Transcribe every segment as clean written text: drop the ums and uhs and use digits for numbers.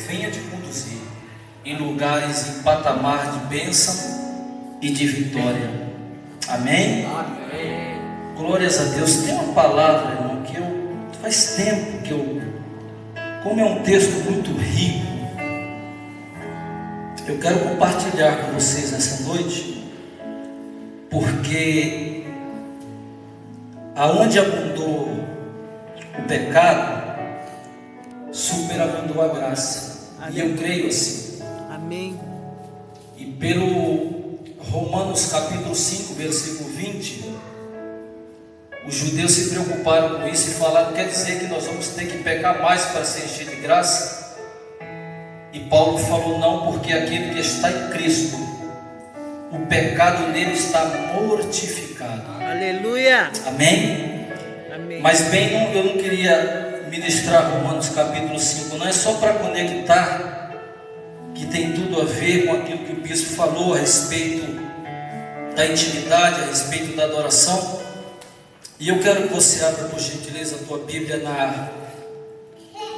venha te conduzir em lugares, em patamar de bênção e de vitória. Amém? Amém. Glórias a Deus. Tem uma palavra, irmão, que faz tempo que como é um texto muito rico, eu quero compartilhar com vocês nessa noite, porque aonde abundou o pecado, superabundou a graça. Amém. E eu creio assim. Amém. E pelo Romanos capítulo 5, versículo 20, os judeus se preocuparam com isso e falaram: quer dizer que nós vamos ter que pecar mais para ser enchido de graça? E Paulo falou: não, porque aquele que está em Cristo, o pecado nele está mortificado. Aleluia. Amém? Amém. Mas bem, eu não queria ministrar Romanos capítulo 5, não é só para conectar, que tem tudo a ver com aquilo que o bispo falou a respeito da intimidade, a respeito da adoração. E eu quero que você abra, por gentileza, a tua Bíblia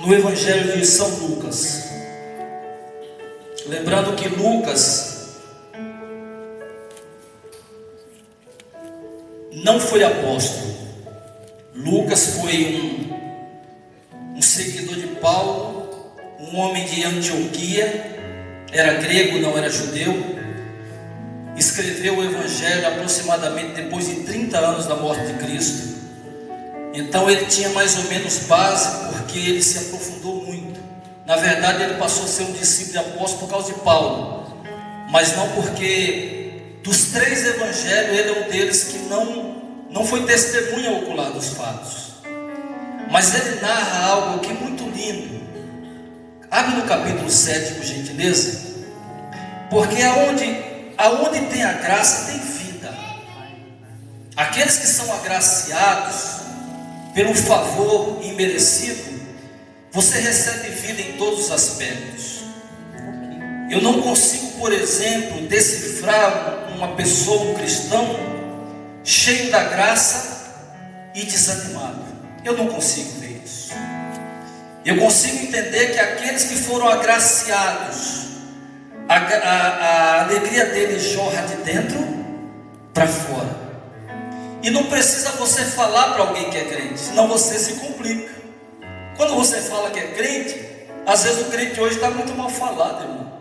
no Evangelho de São Lucas. Lembrando que Lucas não foi apóstolo. Lucas foi um seguidor de Paulo, um homem de Antioquia, era grego, não era judeu. Escreveu o Evangelho aproximadamente depois de 30 anos da morte de Cristo. Então ele tinha mais ou menos base, porque ele se aprofundou muito. Na verdade, ele passou a ser um discípulo de apóstolo por causa de Paulo, mas não porque dos 3 evangelhos ele é um deles que não foi testemunha ocular dos fatos. Mas ele narra algo aqui muito lindo. Abre no capítulo 7, por gentileza, porque aonde tem a graça tem vida. Aqueles que são agraciados pelo favor imerecido, você recebe vida em todos os aspectos. Eu não consigo, por exemplo, decifrar uma pessoa, um cristão, cheio da graça e desanimado. Eu não consigo ver isso. Eu consigo entender que aqueles que foram agraciados, a alegria deles jorra de dentro para fora. E não precisa você falar para alguém que é crente, senão você se complica. Quando você fala que é crente, às vezes o crente hoje está muito mal falado, irmão.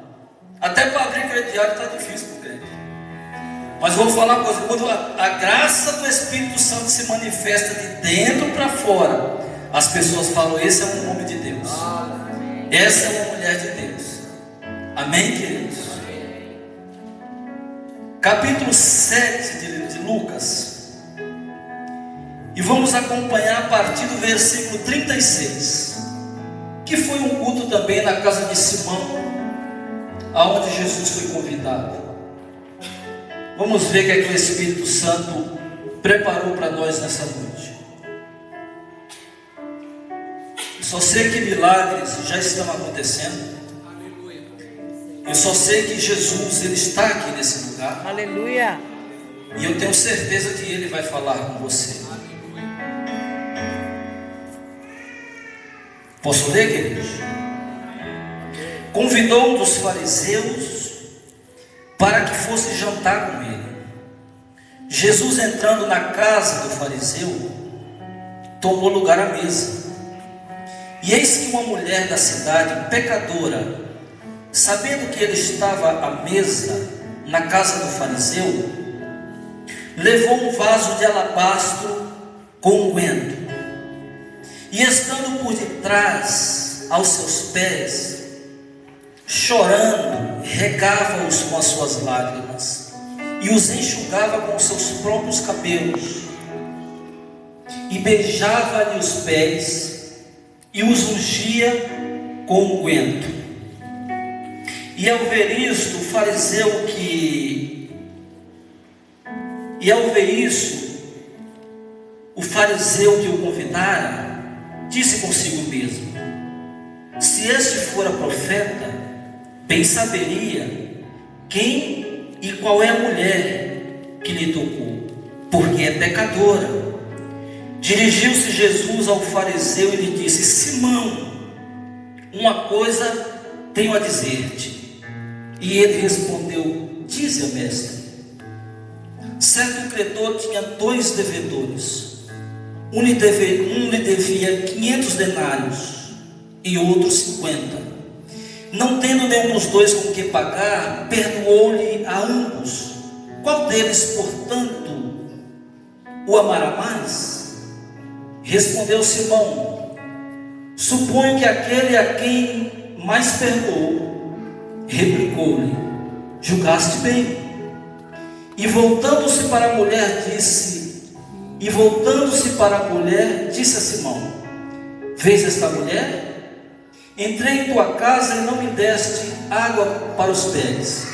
Até para abrir crediário está difícil para o crente. Mas vou falar uma coisa: quando a graça do Espírito Santo se manifesta de dentro para fora, as pessoas falam: esse é um homem de Deus, essa é uma mulher de Deus. Amém, queridos? Capítulo 7 de Lucas. E vamos acompanhar a partir do versículo 36, que foi um culto também na casa de Simão, aonde Jesus foi convidado. Vamos ver o que é que o Espírito Santo preparou para nós nessa noite. Só sei que milagres já estão acontecendo. Eu só sei que Jesus, Ele está aqui nesse lugar. Aleluia. E eu tenho certeza que Ele vai falar com você. Posso ler, queridos? Convidou um dos fariseus para que fosse jantar com ele. Jesus, entrando na casa do fariseu, tomou lugar à mesa. E eis que uma mulher da cidade, pecadora, sabendo que ele estava à mesa na casa do fariseu, levou um vaso de alabastro com unguento, e estando por detrás aos seus pés, chorando, regava-os com as suas lágrimas e os enxugava com os seus próprios cabelos, e beijava-lhe os pés e os ungia com unguento. E ao ver isto, o fariseu que o convidara, disse consigo mesmo: se este fora profeta, bem saberia quem e qual é a mulher que lhe tocou, porque é pecadora. Dirigiu-se Jesus ao fariseu e lhe disse: Simão, uma coisa tenho a dizer-te. E ele respondeu: dize, mestre. Certo credor tinha 2 devedores. Um lhe devia 500 denários e outro 50. Não tendo nenhum dos 2 com que pagar, perdoou-lhe a ambos. Qual deles, portanto, o amará mais? Respondeu Simão: suponho que aquele a quem mais perdoou. Replicou-lhe: julgaste bem. E voltando-se para a mulher, disse a Simão: vês esta mulher? Entrei em tua casa e não me deste água para os pés.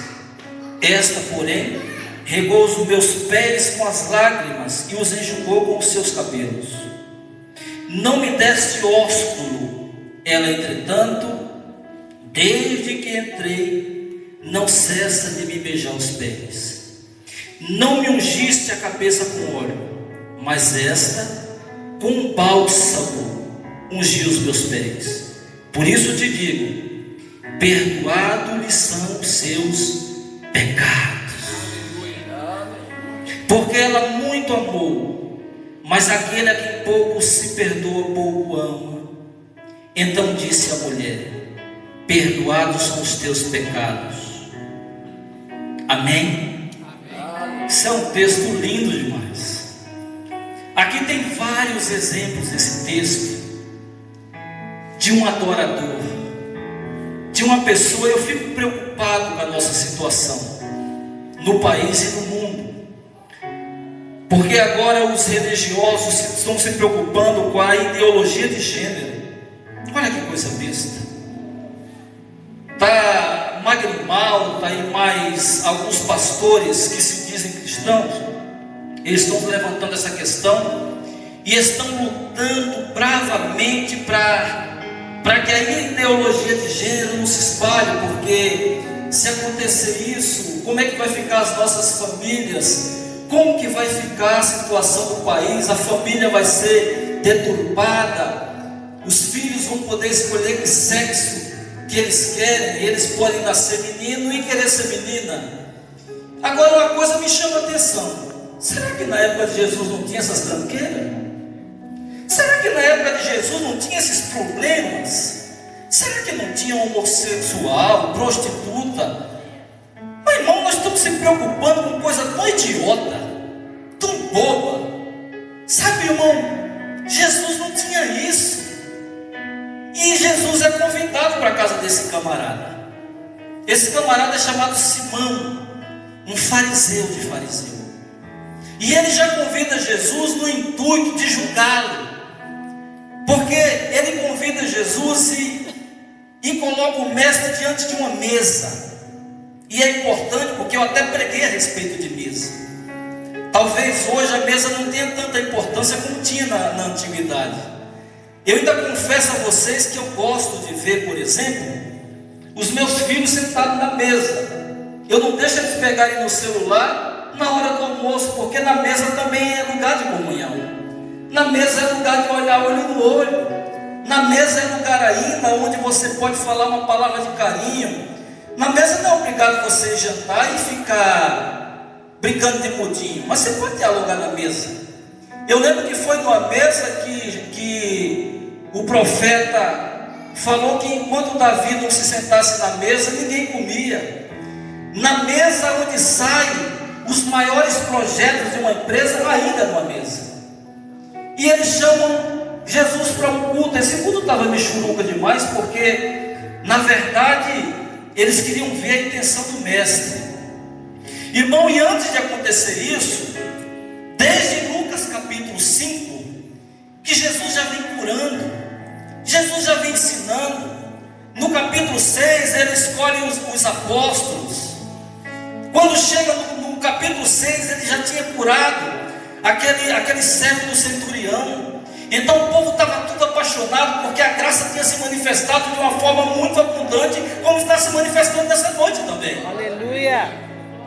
Esta, porém, regou os meus pés com as lágrimas e os enxugou com os seus cabelos. Não me deste ósculo. Ela, entretanto, desde que entrei, não cessa de me beijar os pés. Não me ungiste a cabeça com óleo, mas esta, com bálsamo, ungiu os meus pés. Por isso te digo: perdoados-lhe são os seus pecados, porque ela muito amou. Mas aquele a quem pouco se perdoa, pouco ama. Então disse a mulher: perdoados são os teus pecados. Amém? Isso é um texto lindo demais. Aqui tem vários exemplos desse texto, de um adorador, de uma pessoa. Eu fico preocupado com a nossa situação no país e no mundo, porque agora os religiosos estão se preocupando com a ideologia de gênero. Olha que coisa besta. Está Magno Mal, está aí mais alguns pastores que se dizem cristãos. Eles estão levantando essa questão e estão lutando bravamente para que a ideologia de gênero não se espalhe, porque se acontecer isso, como é que vai ficar as nossas famílias? Como que vai ficar a situação do país? A família vai ser deturpada, os filhos vão poder escolher que sexo que eles querem, eles podem nascer menino e querer ser menina. Agora uma coisa me chama a atenção: será que na época de Jesus não tinha essas tranqueiras? Será que na época de Jesus não tinha esses problemas? Será que não tinha homossexual, prostituta? Mas irmão, nós estamos se preocupando com coisa tão idiota, tão boba. Sabe, irmão, Jesus não tinha isso. E Jesus é convidado para a casa desse camarada. Esse camarada é chamado Simão, um fariseu de fariseu. E ele já convida Jesus no intuito de julgá-lo, porque ele convida Jesus e coloca o mestre diante de uma mesa. E é importante porque eu até preguei a respeito de mesa. Talvez hoje a mesa não tenha tanta importância como tinha na antiguidade. Eu ainda confesso a vocês que eu gosto de ver, por exemplo, os meus filhos sentados na mesa. Eu não deixo eles pegarem no celular na hora do almoço, porque na mesa também é lugar de comunhão. Na mesa é lugar de olhar olho no olho. Na mesa é lugar ainda onde você pode falar uma palavra de carinho. Na mesa não é obrigado você jantar e ficar brincando de mudinho, mas você pode dialogar na mesa. Eu lembro que foi numa mesa que o profeta falou que enquanto Davi não se sentasse na mesa, ninguém comia. Na mesa onde saem os maiores projetos de uma empresa, ainda numa mesa. E eles chamam Jesus para um culto. Esse culto estava michuruca demais, porque na verdade eles queriam ver a intenção do mestre. Irmão, e antes de acontecer isso, desde Lucas capítulo 5, que Jesus já vem curando, Jesus já vem ensinando. No capítulo 6 ele escolhe os apóstolos. Quando chega no capítulo 6, ele já tinha curado aquele servo do centurião. Então o povo estava tudo apaixonado, porque a graça tinha se manifestado de uma forma muito abundante, como está se manifestando nessa noite também. Aleluia!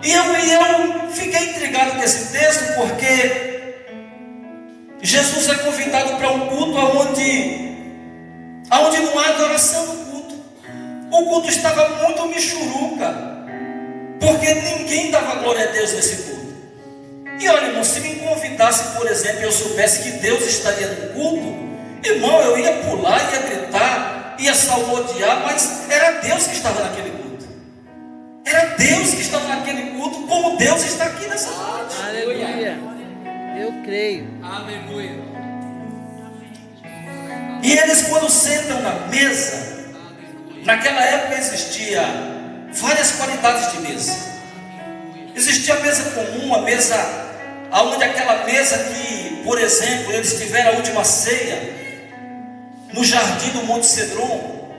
E eu fiquei intrigado com esse texto, porque Jesus é convidado para um culto onde não há adoração no culto. o culto estava muito michuruca, porque ninguém dava glória a Deus nesse culto. E olha, irmão, se me convidasse, por exemplo, e eu soubesse que Deus estaria no culto, irmão, eu ia pular, ia gritar, ia salmodiar, mas era Deus que estava naquele culto. Era Deus que estava naquele culto, como Deus está aqui nessa noite. Aleluia. Eu creio. Aleluia. E eles, quando sentam na mesa, naquela época existia várias qualidades de mesa. Existia a mesa comum, a mesa onde aquela mesa que, por exemplo, eles tiveram a última ceia no jardim do Monte Cedron,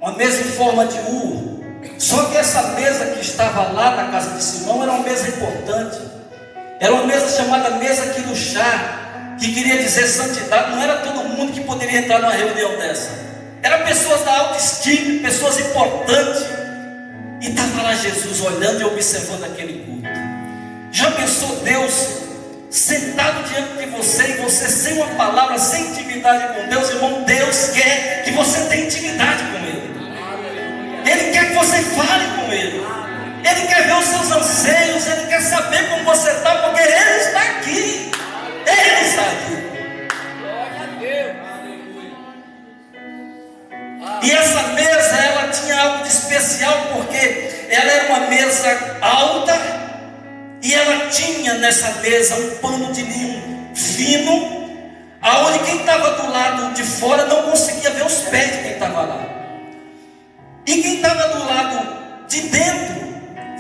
uma mesa em forma de U. Só que essa mesa que estava lá na casa de Simão era uma mesa importante. Era uma mesa chamada mesa Quiruxá, que queria dizer santidade. Não era todo mundo que poderia entrar numa reunião dessa. Eram pessoas da autoestima, pessoas importantes. E estava lá Jesus olhando e observando aquele culto. Já pensou Deus sentado diante de você e você sem uma palavra, sem intimidade com Deus? Irmão, Deus quer que você tenha intimidade com Ele. Ele quer que você fale com Ele. Ele quer ver os seus anseios. Ele quer saber como você está, porque Ele está aqui. Ele está aqui. Glória a Deus. E essa mesa, ela tinha algo de especial, porque ela era uma mesa alta, e ela tinha nessa mesa um pano de linho fino, aonde quem estava do lado de fora não conseguia ver os pés de quem estava lá. E quem estava do lado de dentro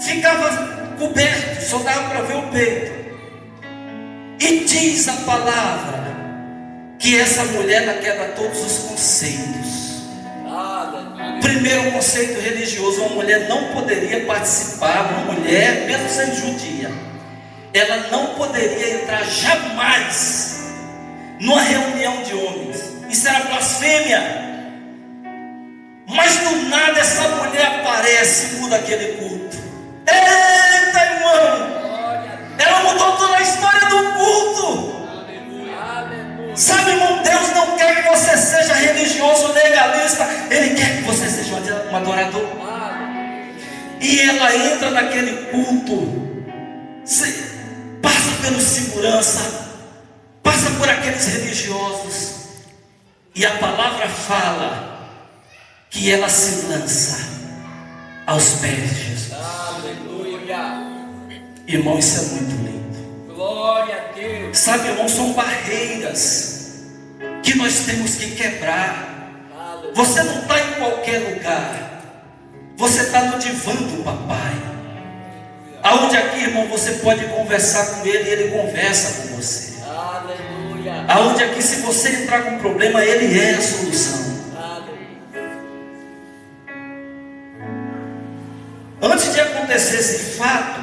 ficava coberto, só dava para ver o peito. E diz a palavra que essa mulher ela quebra todos os conceitos. Primeiro, o conceito religioso: uma mulher não poderia participar, uma mulher, mesmo sendo judia, ela não poderia entrar jamais numa reunião de homens. Isso era blasfêmia. Mas do nada essa mulher aparece e muda aquele culto. Eita, irmão! Ela mudou toda a história do culto. Sabe, irmão, Deus não quer que você seja religioso, legalista. Ele quer que você seja um adorador. E ela entra naquele culto, passa pelo segurança, passa por aqueles religiosos, e a palavra fala que ela se lança aos pés de Jesus. Aleluia. Irmão, isso é muito lindo. Glória a Deus. Sabe, irmão, são barreiras que nós temos que quebrar. Você não está em qualquer lugar. Você está no divã do papai. Aonde aqui, irmão, você pode conversar com ele e ele conversa com você. Aleluia. Aonde aqui, se você entrar com problema, ele é a solução. Antes de acontecer esse fato,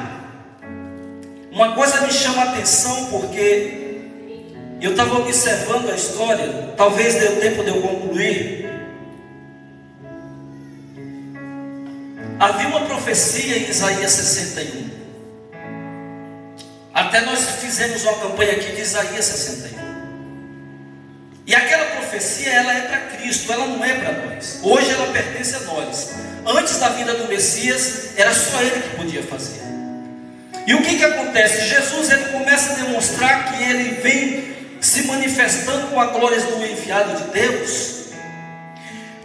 uma coisa me chama a atenção, porque eu estava observando a história. Talvez dê o tempo de eu concluir. Havia uma profecia em Isaías 61. Até nós fizemos uma campanha aqui de Isaías 61. E aquela profecia, ela é para Cristo, ela não é para nós. Hoje ela pertence a nós. Antes da vinda do Messias, era só ele que podia fazer. E o que acontece? Jesus, ele começa a demonstrar que ele vem se manifestando com a glória do enviado de Deus,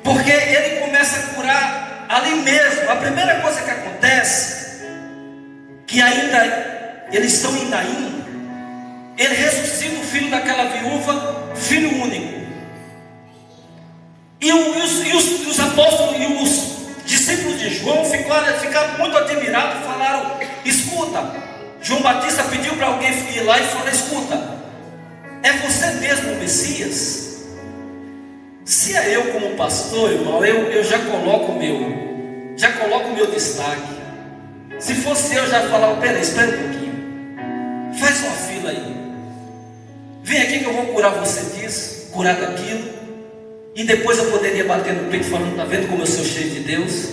porque ele começa a curar ali mesmo. A primeira coisa que acontece, que ainda eles estão em Naim, ele ressuscita o filho daquela viúva, filho único. E os apóstolos e os discípulos de João ficaram muito admirados, falaram: escuta, João Batista pediu para alguém ir lá e falou: escuta, é você mesmo o Messias? Se é eu como pastor, irmão, eu já coloco o meu destaque. Se fosse eu, já falava: peraí, espera um pouquinho, faz uma fila aí, vem aqui que eu vou curar você disso, curar daquilo. E depois eu poderia bater no peito falando: está vendo como eu sou cheio de Deus?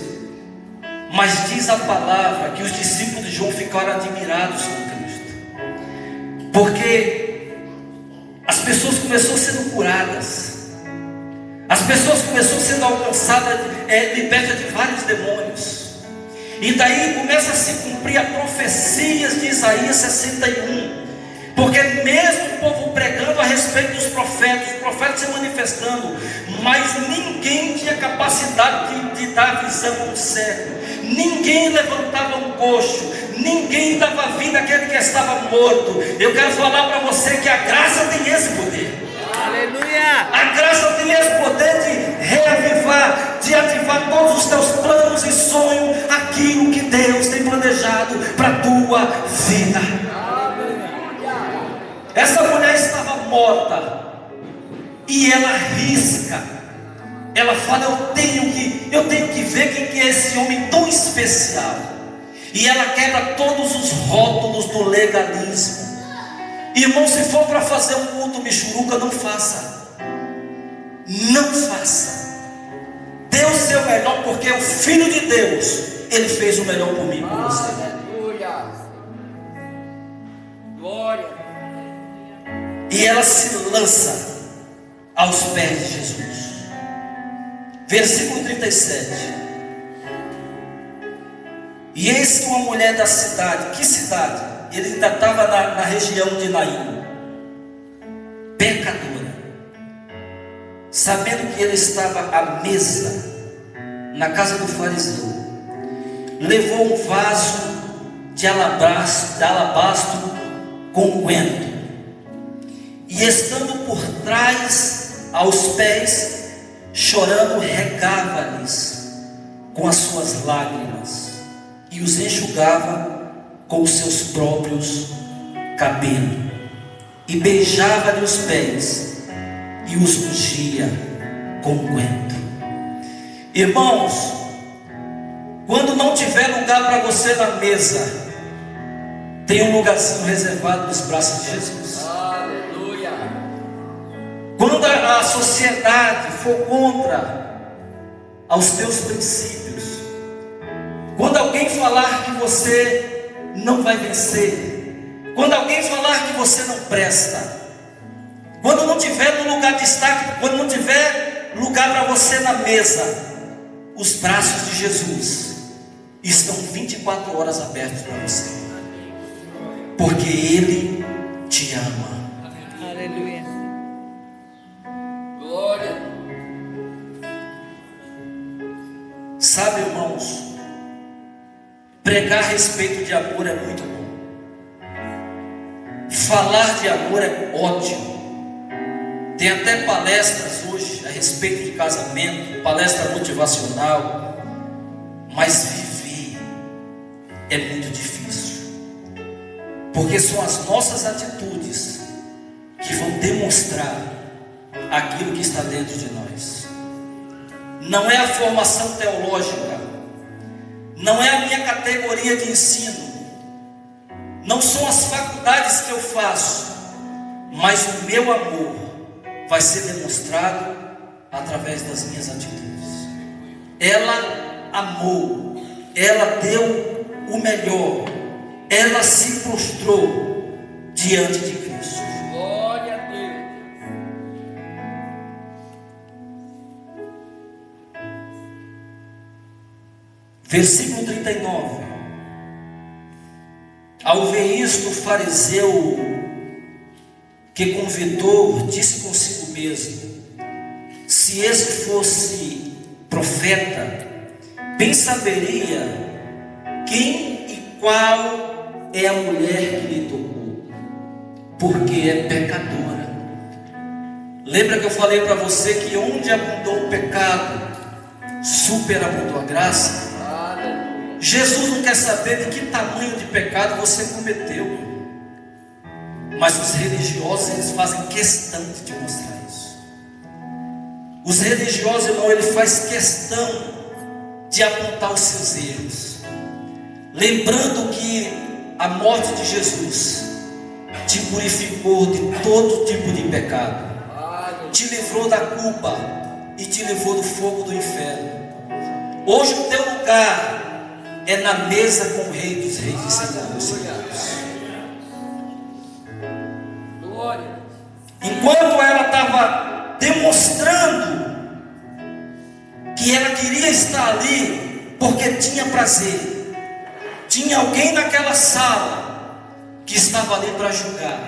Mas diz a palavra que os discípulos de João ficaram admirados com Cristo, porque as pessoas começaram sendo curadas, as pessoas começaram sendo alcançadas, libertas de vários demônios. E daí começa a se cumprir a profecia de Isaías 61. Porque mesmo o povo pregando a respeito dos profetas, os profetas se manifestando, mas ninguém tinha capacidade de dar visão a um cego, ninguém levantava um coxo, ninguém dava vida àquele que estava morto. Eu quero falar para você que a graça tem esse poder. Aleluia! A graça tem esse poder de reavivar, de ativar todos os teus planos e sonhos, aquilo que Deus tem planejado para a tua vida. Essa mulher estava morta e ela risca. Ela fala: eu tenho que ver quem que é esse homem tão especial. E ela quebra todos os rótulos do legalismo. Irmão, se for para fazer um culto michuruca, não faça. Não faça. Dê o seu melhor, porque o Filho de Deus, Ele fez o melhor por mim e por você. Aleluia. Glória. E ela se lança aos pés de Jesus. Versículo 37. E eis que uma mulher da cidade, que cidade? Ele ainda estava na região de Naim, pecadora, sabendo que ele estava à mesa na casa do fariseu, levou um vaso de alabastro com unguento, e estando por trás aos pés, chorando, regava-lhes com as suas lágrimas e os enxugava com os seus próprios cabelos, e beijava-lhe os pés e os ungia com unguento. Irmãos, quando não tiver lugar para você na mesa, tem um lugarzinho reservado nos braços de Jesus. Aleluia. Quando a sociedade for contra aos teus princípios, quando alguém falar que você não vai vencer, quando alguém falar que você não presta, quando não tiver no lugar de destaque, quando não tiver lugar para você na mesa, os braços de Jesus estão 24 horas abertos para você, porque Ele te ama. Aleluia. Glória. Sabe, irmãos, pregar a respeito de amor é muito bom. Falar de amor é ótimo. Tem até palestras hoje a respeito de casamento, palestra motivacional. Mas viver é muito difícil, porque são as nossas atitudes que vão demonstrar aquilo que está dentro de nós. Não é a formação teológica, não é a minha categoria de ensino, não são as faculdades que eu faço, mas o meu amor vai ser demonstrado através das minhas atitudes. Ela amou, ela deu o melhor, ela se prostrou diante de Cristo. Glória a Deus. Versículo 39. Ao ver isto, o fariseu que convidou disse consigo mesmo: se esse fosse profeta, bem saberia quem e qual é a mulher que lhe tocou, porque é pecadora. Lembra que eu falei para você que onde abundou o pecado, superabundou a graça? Jesus não quer saber de que tamanho de pecado você cometeu, mas os religiosos, eles fazem questão de te mostrar isso. Os religiosos, irmão, ele faz questão de apontar os seus erros, lembrando que a morte de Jesus te purificou de todo tipo de pecado, te livrou da culpa e te livrou do fogo do inferno. Hoje o teu lugar é na mesa com o Rei dos Reis e Senhor dos Senhores. Glória. Enquanto ela estava demonstrando que ela queria estar ali porque tinha prazer. Tinha alguém naquela sala que estava ali para julgar.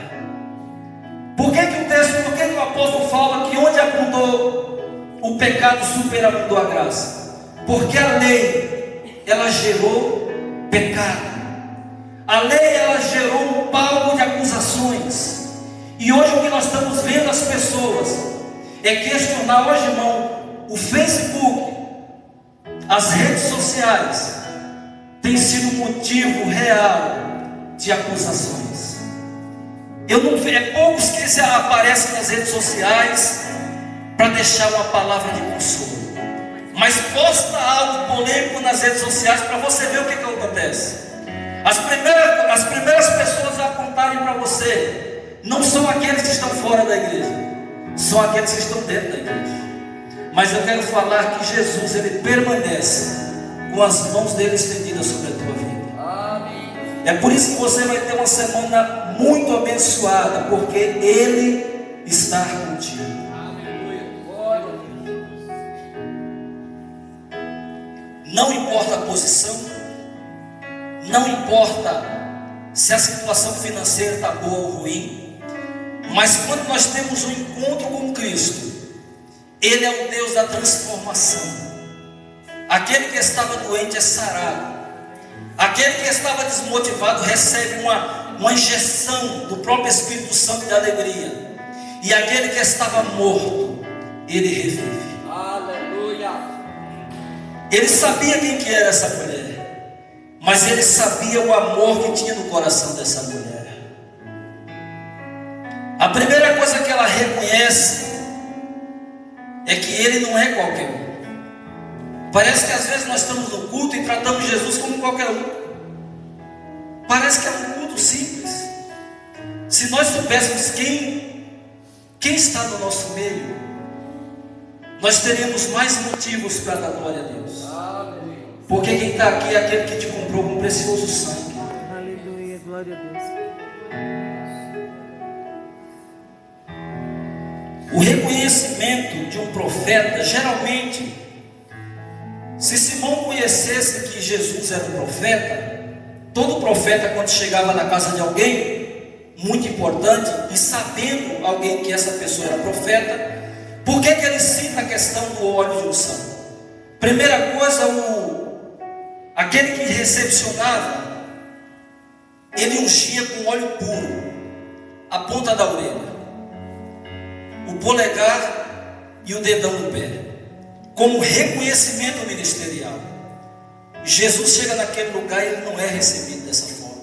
Por que o apóstolo fala que onde abundou o pecado superabundou a graça? Porque a lei, ela gerou pecado. A lei, ela gerou um palco de acusações. E hoje o que nós estamos vendo as pessoas é questionar. Hoje, irmão, o Facebook, as redes sociais tem sido motivo real de acusações. Eu não vejo, é poucos que aparecem nas redes sociais para deixar uma palavra de consolo, mas posta algo polêmico nas redes sociais para você ver o que acontece. As primeiras pessoas a apontarem para você não são aqueles que estão fora da igreja, são aqueles que estão dentro da igreja. Mas eu quero falar que Jesus, ele permanece com as mãos dele estendidas sobre a tua vida. Amém. É por isso que você vai ter uma semana muito abençoada, porque ele está contigo. Aleluia. Glória a Deus. Não importa a posição, não importa se a situação financeira está boa ou ruim, mas quando nós temos um encontro com Cristo, ele é o Deus da transformação. Aquele que estava doente é sarado. Aquele que estava desmotivado recebe uma injeção do próprio Espírito Santo de alegria. E aquele que estava morto, ele revive. Aleluia. Ele sabia quem que era essa mulher, mas ele sabia o amor que tinha no coração dessa mulher. A primeira coisa que ela reconhece é que ele não é qualquer um. Parece que às vezes nós estamos no culto e tratamos Jesus como qualquer um. Parece que é um culto simples. Se nós soubéssemos quem está no nosso meio, nós teríamos mais motivos para dar glória a Deus. Amém. Porque quem está aqui é aquele que te comprou com precioso sangue. Aleluia, glória a Deus. O reconhecimento de um profeta, geralmente, se Simão conhecesse que Jesus era um profeta, todo profeta, quando chegava na casa de alguém muito importante, e sabendo alguém que essa pessoa era profeta, por que ele cita a questão do óleo de unção? Primeira coisa, aquele que recepcionava, ele ungia com óleo puro a ponta da orelha, o polegar e o dedão do pé, como reconhecimento ministerial. Jesus chega naquele lugar e ele não é recebido dessa forma.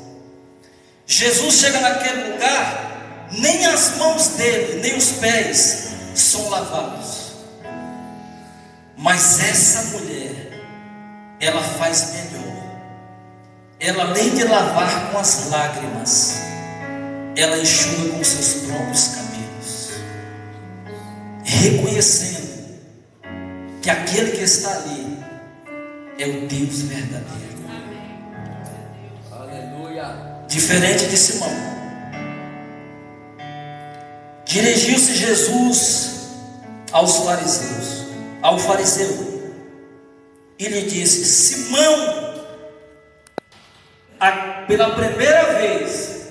Jesus chega naquele lugar, nem as mãos dele, nem os pés são lavados. Mas essa mulher, ela faz melhor. Ela, além de lavar com as lágrimas, ela enxuga com seus próprios cabelos, reconhecendo que aquele que está ali é o Deus verdadeiro. Aleluia. Diferente de Simão, dirigiu-se Jesus ao fariseu, e lhe disse: Simão, pela primeira vez,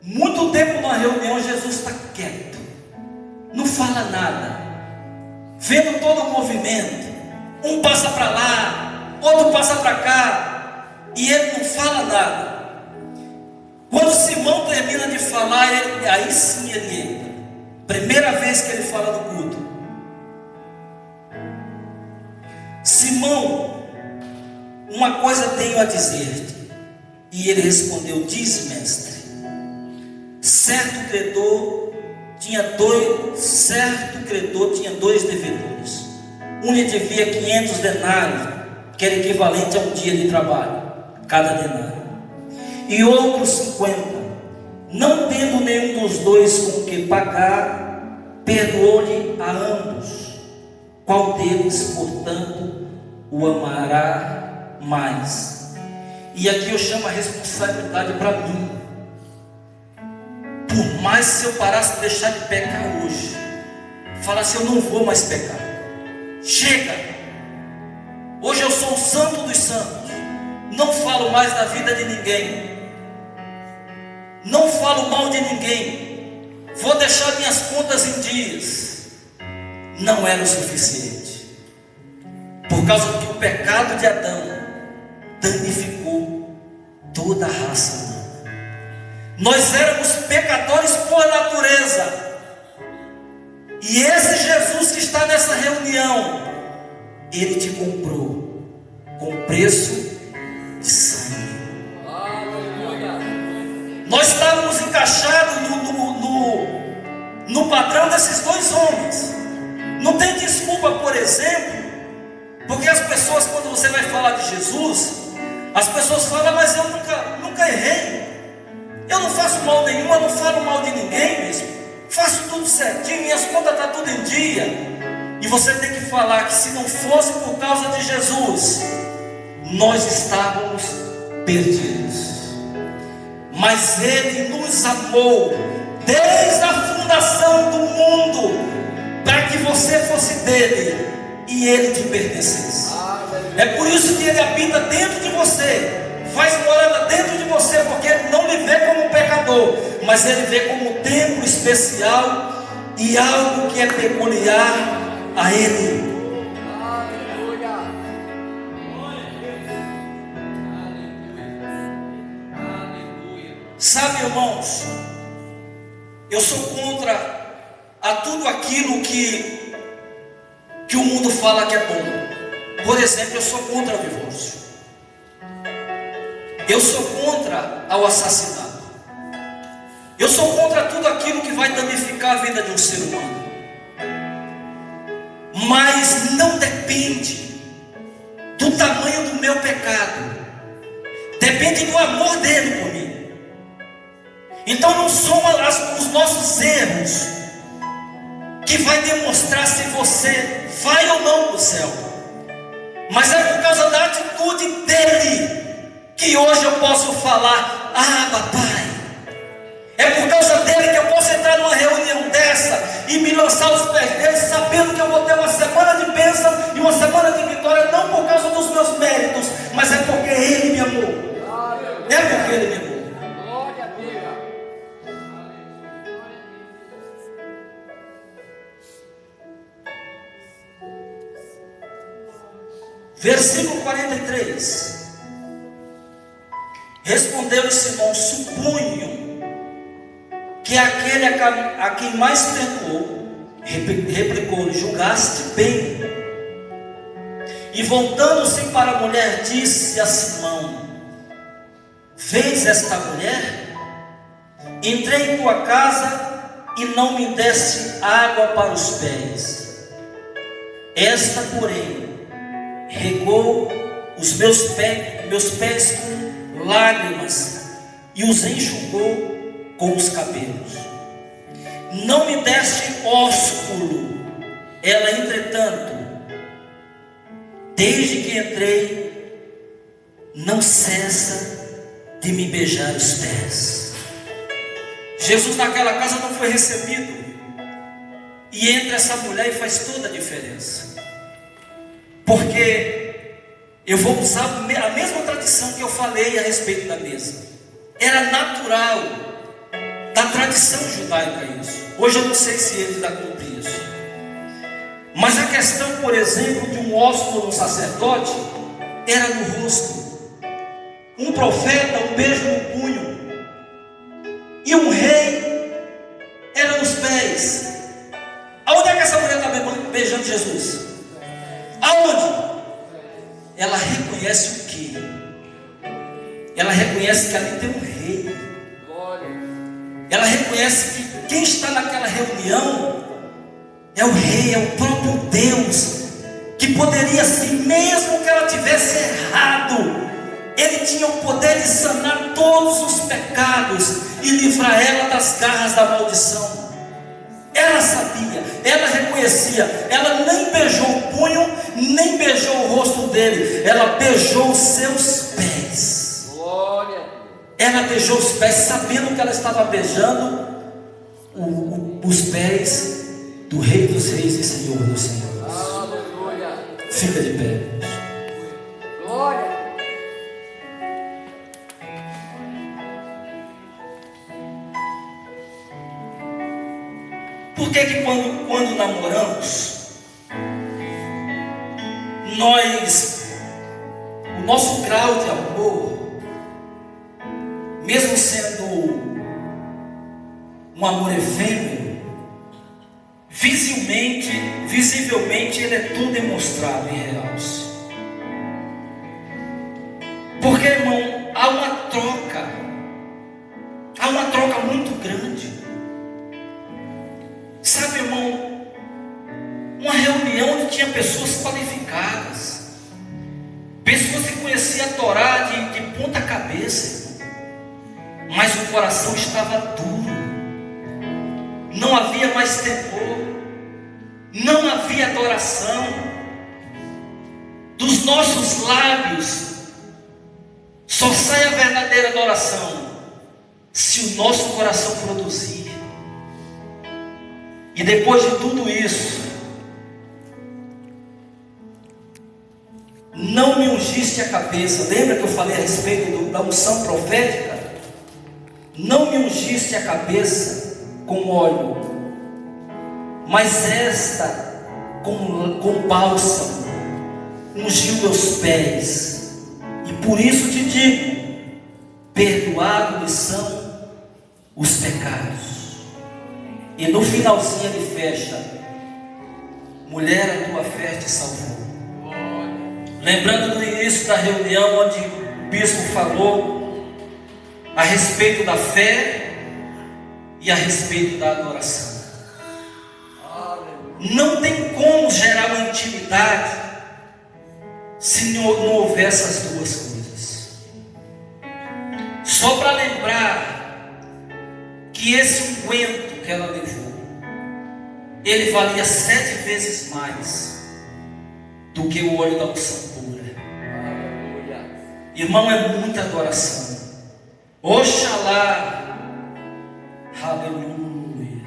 muito tempo na reunião, Jesus está quieto, não fala nada, vendo todo o movimento, um passa para lá, outro passa para cá, e ele não fala nada. Quando Simão termina de falar, aí sim ele entra. Primeira vez que ele fala no culto. Simão, uma coisa tenho a dizer-te. E ele respondeu: diz, mestre. Certo credor tinha dois devedores. Um lhe devia 500 denários, que era equivalente a um dia de trabalho, cada denário, e outro 50. Não tendo nenhum dos dois com que pagar, perdoou-lhe a ambos. Qual deles, portanto, o amará mais? E aqui eu chamo a responsabilidade para mim. Por mais se eu parasse de deixar de pecar hoje, falasse: eu não vou mais pecar, chega, Hoje eu sou o santo dos santos. Não falo mais da vida de ninguém. Não falo mal de ninguém. Vou deixar minhas contas em dias. Não era o suficiente. Por causa que o pecado de Adão danificou toda a raça humana. Nós éramos pecadores por natureza. E esse Jesus que está nessa reunião, Ele te comprou com preço de sangue. Nós estávamos encaixados no padrão desses dois homens. Não tem desculpa, por exemplo, porque as pessoas, quando você vai falar de Jesus, as pessoas falam, mas eu nunca errei. Eu não faço mal nenhum, eu não falo mal de ninguém mesmo. Faço tudo certinho, minhas contas estão tudo em dia. E você tem que falar que se não fosse por causa de Jesus, nós estávamos perdidos. Mas Ele nos amou desde a fundação do mundo, para que você fosse dele e Ele te pertencesse. É por isso que Ele habita dentro de você, faz morada dentro de você, porque Ele não lhe vê como um pecador, mas Ele vê como um templo especial e algo que é peculiar a Ele. Sabe, irmãos, eu sou contra a tudo aquilo que o mundo fala que é bom. Por exemplo, eu sou contra o divórcio. Eu sou contra o assassinato. Eu sou contra tudo aquilo que vai danificar a vida de um ser humano. Mas não depende do tamanho do meu pecado. Depende do amor dele por mim. Então não são os nossos erros que vai demonstrar se você vai ou não para o céu. Mas é por causa da atitude dele que hoje eu posso falar: ah, papai. É por causa dele que eu posso entrar numa reunião dessa e me lançar aos pés dele, sabendo que eu vou ter uma semana de bênção e uma semana de vitória, não por causa dos meus méritos, mas é porque ele me amou. É porque ele me amou. Glória a Deus. Versículo 43. Respondeu-lhe Simão: suponho que aquele a quem mais perdoou, replicou-lhe: julgaste bem. E voltando-se para a mulher, disse a Simão: vês esta mulher? Entrei em tua casa e não me deste água para os pés. Esta, porém, regou os meus pés com lágrimas e os enxugou com os cabelos. Não me deste ósculo. Ela, entretanto, desde que entrei, não cessa de me beijar os pés. Jesus naquela casa não foi recebido, e entra essa mulher e faz toda a diferença. Porque eu vou usar a mesma tradição que eu falei a respeito da mesa. Era natural da tradição judaica isso. Hoje eu não sei se ele ainda cumpre isso. Mas a questão, por exemplo, de um ósculo no sacerdote era no rosto. Um profeta, um beijo no punho. E um rei era nos pés. Aonde é que essa mulher está beijando Jesus? Aonde? Ela reconhece o quê? Ela reconhece que ali tem um rei. Ela reconhece que quem está naquela reunião é o rei, é o próprio Deus, que poderia, assim, mesmo que ela tivesse errado, Ele tinha o poder de sanar todos os pecados e livrar ela das garras da maldição. Ela sabia, ela reconhecia, ela nem beijou o punho, nem beijou o rosto dele, ela beijou os seus pés. Glória. Ela beijou os pés, sabendo que ela estava beijando os pés do Rei dos Reis e Senhor dos Senhores. Aleluia. Fica de pé. Por que que quando namoramos, o nosso grau de amor, mesmo sendo um amor efêmero, visivelmente ele é tudo demonstrado em realce. Porque, irmão, há uma troca muito grande. Sabe, irmão, uma reunião onde tinha pessoas qualificadas, pessoas que conheciam a Torá de ponta cabeça, mas o coração estava duro, não havia mais temor, não havia adoração. Dos nossos lábios só sai a verdadeira adoração se o nosso coração produzir. E depois de tudo isso, não me ungiste a cabeça. Lembra que eu falei a respeito da unção profética? Não me ungiste a cabeça com óleo, mas esta com bálsamo ungiu meus pés. E por isso te digo: perdoados são os pecados. E no finalzinho ele fecha: mulher, a tua fé te salvou. Lembrando do início da reunião, onde o bispo falou a respeito da fé e a respeito da adoração. Não tem como gerar uma intimidade se não houver essas duas coisas. Só para lembrar que esse unguento que ela levou, ele valia 7 vezes mais do que o óleo da unção pura. Irmão, é muita adoração. Oxalá, aleluia,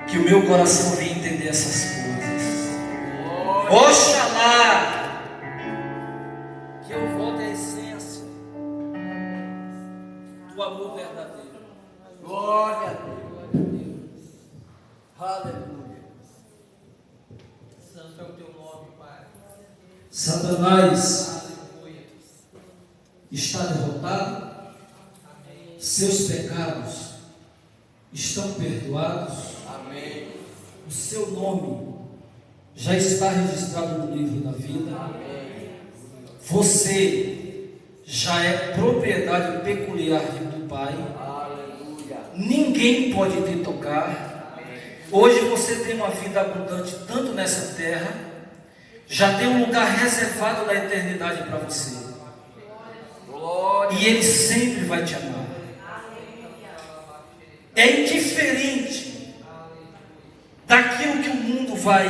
que o meu coração venha entender essas coisas. Oxalá que eu volte à essência do amor verdadeiro. Glória a Deus. Aleluia. Santo é o teu nome, Pai. Satanás está derrotado. Amém. Seus pecados estão perdoados. Amém. O seu nome já está registrado no livro da vida. Amém. Você já é propriedade peculiar do Pai. Aleluia. Ninguém pode te tocar. Amém. Hoje você tem uma vida abundante tanto nessa terra, já tem um lugar reservado na eternidade para você. Glória. E Ele sempre vai te amar. É indiferente daquilo que o mundo vai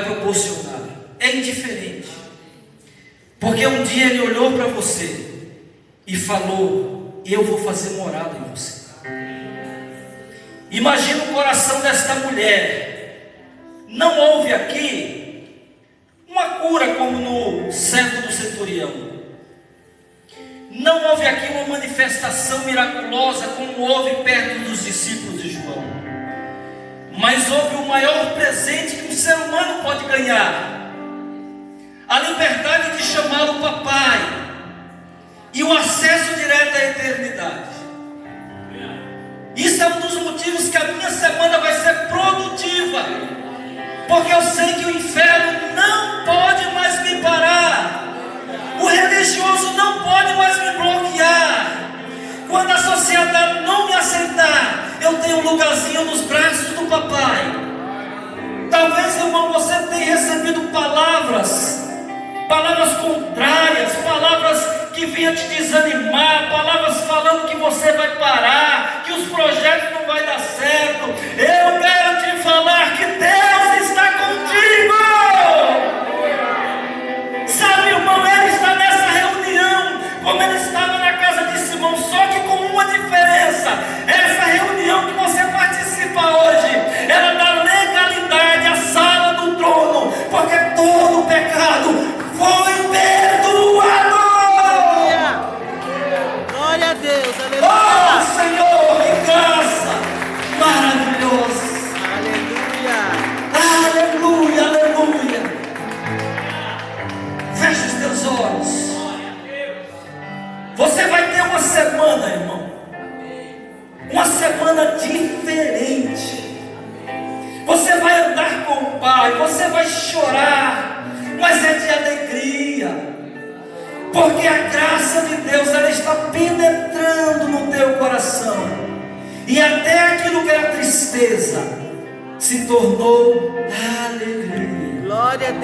proporcionar. É indiferente. Porque um dia Ele olhou para você e falou: eu vou fazer morada em você. Imagina o coração desta mulher. Não houve aqui uma cura como no servo do centurião. Não houve aqui uma manifestação miraculosa como houve perto dos discípulos de João. Mas houve o maior presente que um ser humano pode ganhar: a liberdade de chamá-lo papai e o acesso direto à eternidade. Isso é um dos motivos que a minha semana vai ser produtiva, porque eu sei que o inferno não pode mais me parar. O religioso não pode mais me bloquear. Quando a sociedade não me aceitar, eu tenho um lugarzinho nos braços do papai. Talvez, irmão, você tenha recebido palavras contrárias, palavras que vinham te desanimar, palavras falando que você vai parar, que os projetos não vai dar certo. Eu quero te falar que Deus está contigo. Sabe, irmão, Ele está nessa reunião, como Ele estava na casa de Simão, só que com uma diferença: essa reunião que você participa hoje, ela dá legalidade à sala do trono, porque todo o pecado foi perdoado. Glória a Deus, aleluia. Oh, Senhor, que graça maravilhosa. semana diferente. Você vai andar com o Pai, você vai chorar, mas é de alegria, porque a graça de Deus, ela está penetrando no teu coração, e até aquilo que era tristeza se tornou alegria. Glória a Deus.